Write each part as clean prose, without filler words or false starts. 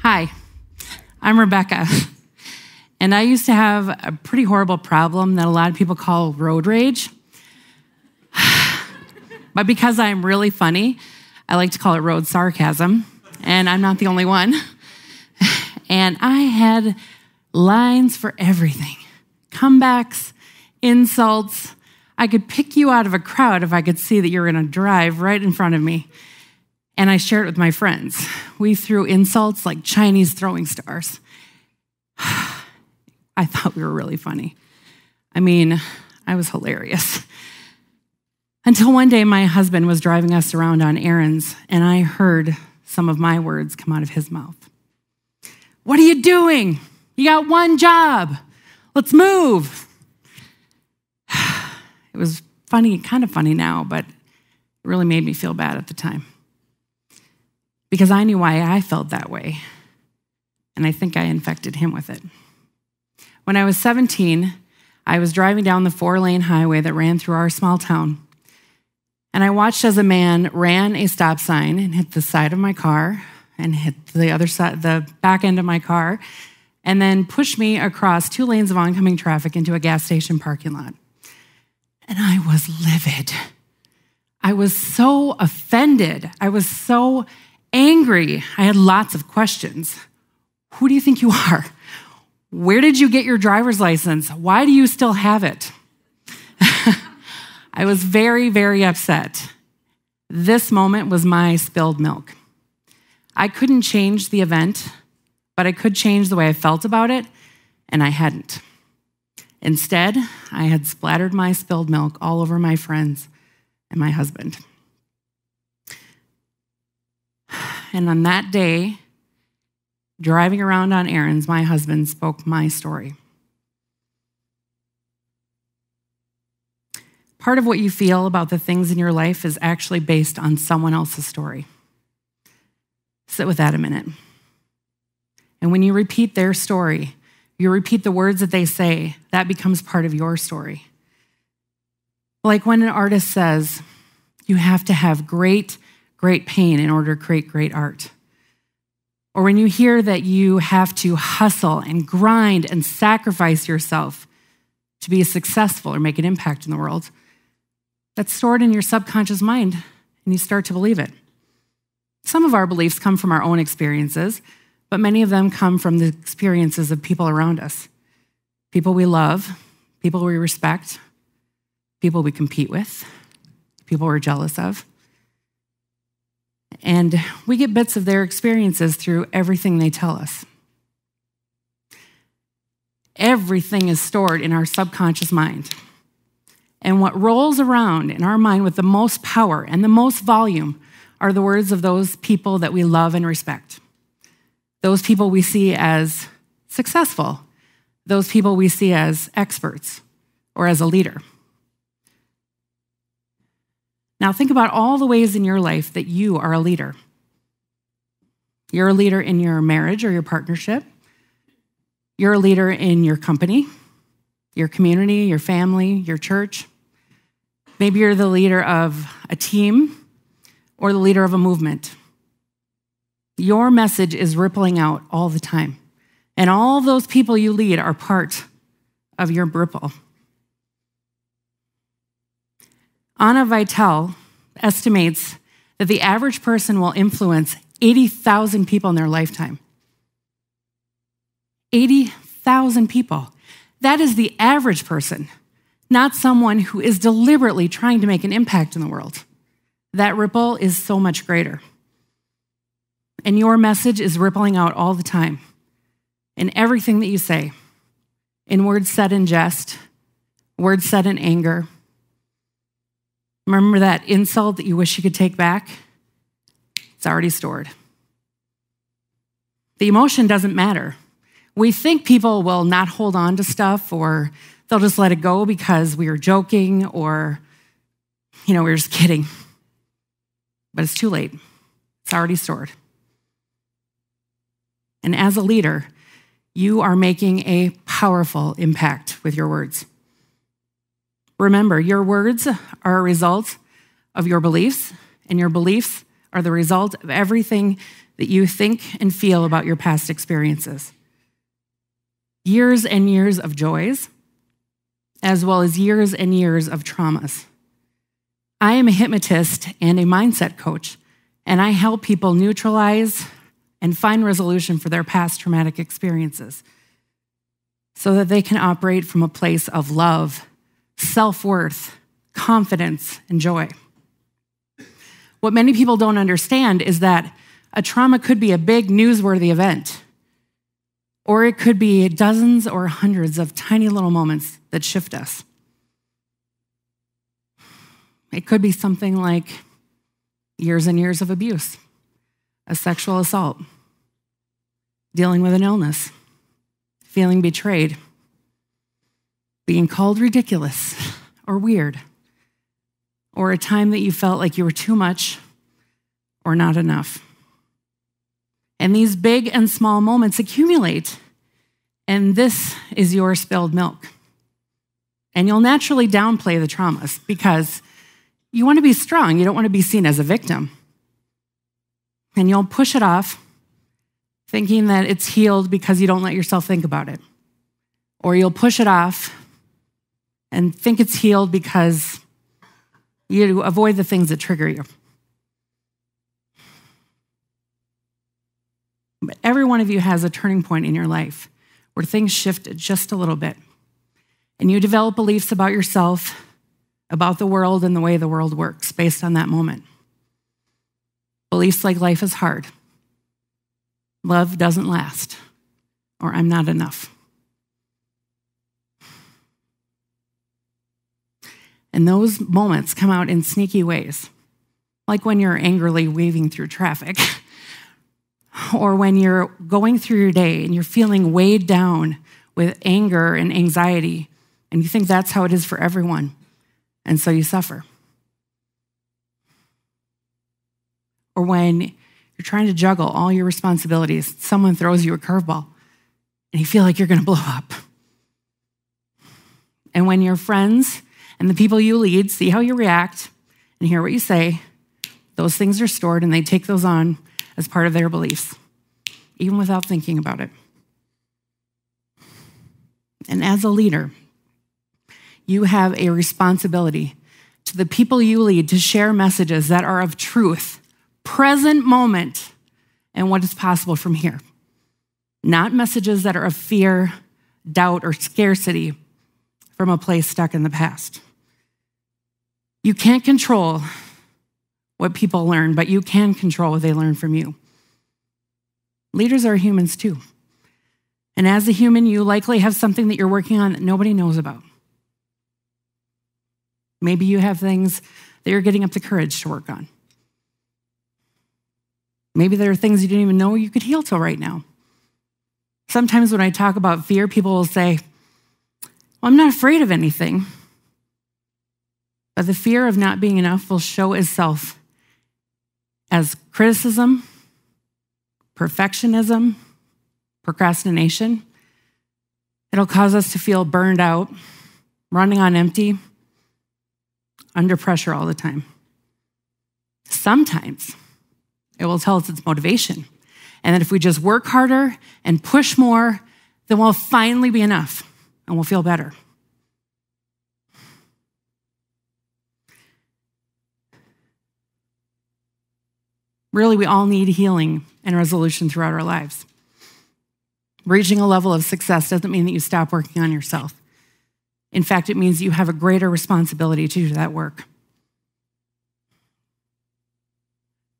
Hi, I'm Rebecca, and I used to have a pretty horrible problem that a lot of people call road rage. But because I'm really funny, I like to call it road sarcasm, and I'm not the only one. And I had lines for everything. Comebacks, insults. I could pick you out of a crowd if I could see that you were going to drive right in front of me. And I shared it with my friends. We threw insults like Chinese throwing stars. I thought we were really funny. I mean, I was hilarious. Until one day, my husband was driving us around on errands, and I heard some of my words come out of his mouth. "What are you doing? You got one job. Let's move." It was funny, kind of funny now, but it really made me feel bad at the time. Because I knew why I felt that way, and I think I infected him with it. When I was 17, I was driving down the 4-lane highway that ran through our small town, and I watched as a man ran a stop sign and hit the side of my car and hit the other side, the back end of my car, and then pushed me across 2 lanes of oncoming traffic into a gas station parking lot. And I was livid. I was so offended. I was so angry. I had lots of questions. Who do you think you are? Where did you get your driver's license? Why do you still have it? I was very, very upset. This moment was my spilled milk. I couldn't change the event, but I could change the way I felt about it, and I hadn't. Instead, I had splattered my spilled milk all over my friends and my husband. And on that day, driving around on errands, my husband spoke my story. Part of what you feel about the things in your life is actually based on someone else's story. Sit with that a minute. And when you repeat their story, you repeat the words that they say, that becomes part of your story. Like when an artist says, you have to have great pain in order to create great art. Or when you hear that you have to hustle and grind and sacrifice yourself to be successful or make an impact in the world, that's stored in your subconscious mind, and you start to believe it. Some of our beliefs come from our own experiences, but many of them come from the experiences of people around us. People we love, people we respect, people we compete with, people we're jealous of. And we get bits of their experiences through everything they tell us. Everything is stored in our subconscious mind. And what rolls around in our mind with the most power and the most volume are the words of those people that we love and respect. Those people we see as successful. Those people we see as experts or as a leader. Now think about all the ways in your life that you are a leader. You're a leader in your marriage or your partnership. You're a leader in your company, your community, your family, your church. Maybe you're the leader of a team or the leader of a movement. Your message is rippling out all the time. And all those people you lead are part of your ripple. Anna Vitale estimates that the average person will influence 80,000 people in their lifetime. 80,000 people. That is the average person, not someone who is deliberately trying to make an impact in the world. That ripple is so much greater. And your message is rippling out all the time in everything that you say, in words said in jest, words said in anger. Remember that insult that you wish you could take back? It's already stored. The emotion doesn't matter. We think people will not hold on to stuff or they'll just let it go because we were joking or, we were just kidding. But it's too late. It's already stored. And as a leader, you are making a powerful impact with your words. Remember, your words are a result of your beliefs, and your beliefs are the result of everything that you think and feel about your past experiences. Years and years of joys, as well as years and years of traumas. I am a hypnotist and a mindset coach, and I help people neutralize and find resolution for their past traumatic experiences so that they can operate from a place of love, self-worth, confidence, and joy. What many people don't understand is that a trauma could be a big newsworthy event, or it could be dozens or hundreds of tiny little moments that shift us. It could be something like years and years of abuse, a sexual assault, dealing with an illness, feeling betrayed, being called ridiculous or weird, or a time that you felt like you were too much or not enough. And these big and small moments accumulate, and this is your spilled milk. And you'll naturally downplay the traumas because you want to be strong. You don't want to be seen as a victim. And you'll push it off, thinking that it's healed because you don't let yourself think about it. Or you'll push it off and think it's healed because you avoid the things that trigger you. But every one of you has a turning point in your life where things shifted just a little bit. And you develop beliefs about yourself, about the world, and the way the world works based on that moment. Beliefs like life is hard, love doesn't last, or I'm not enough. And those moments come out in sneaky ways, like when you're angrily weaving through traffic, or when you're going through your day and you're feeling weighed down with anger and anxiety, and you think that's how it is for everyone, and so you suffer. Or when you're trying to juggle all your responsibilities, someone throws you a curveball, and you feel like you're going to blow up. And when your friends and the people you lead see how you react and hear what you say, those things are stored, and they take those on as part of their beliefs, even without thinking about it. And as a leader, you have a responsibility to the people you lead to share messages that are of truth, present moment, and what is possible from here. Not messages that are of fear, doubt, or scarcity from a place stuck in the past. You can't control what people learn, but you can control what they learn from you. Leaders are humans too. And as a human, you likely have something that you're working on that nobody knows about. Maybe you have things that you're getting up the courage to work on. Maybe there are things you didn't even know you could heal till right now. Sometimes when I talk about fear, people will say, well, I'm not afraid of anything. But the fear of not being enough will show itself as criticism, perfectionism, procrastination. It'll cause us to feel burned out, running on empty, under pressure all the time. Sometimes it will tell us it's motivation, and that if we just work harder and push more, then we'll finally be enough and we'll feel better. Really, we all need healing and resolution throughout our lives. Reaching a level of success doesn't mean that you stop working on yourself. In fact, it means you have a greater responsibility to do that work.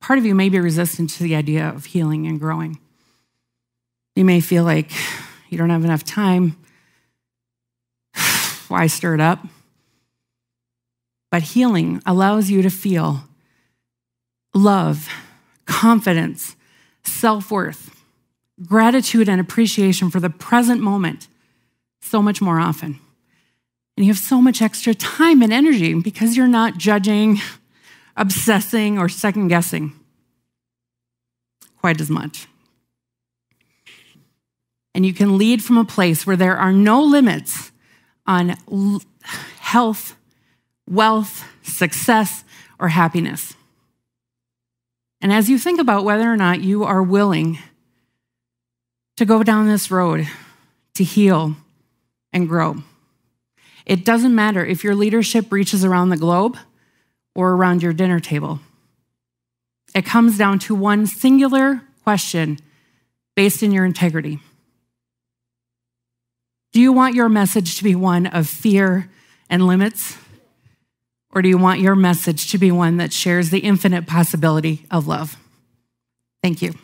Part of you may be resistant to the idea of healing and growing. You may feel like you don't have enough time. Why stir it up? But healing allows you to feel love, confidence, self-worth, gratitude, and appreciation for the present moment so much more often. And you have so much extra time and energy because you're not judging, obsessing, or second-guessing quite as much. And you can lead from a place where there are no limits on health, wealth, success, or happiness. And as you think about whether or not you are willing to go down this road to heal and grow, it doesn't matter if your leadership reaches around the globe or around your dinner table. It comes down to one singular question based in your integrity. Do you want your message to be one of fear and limits? Or do you want your message to be one that shares the infinite possibility of love? Thank you.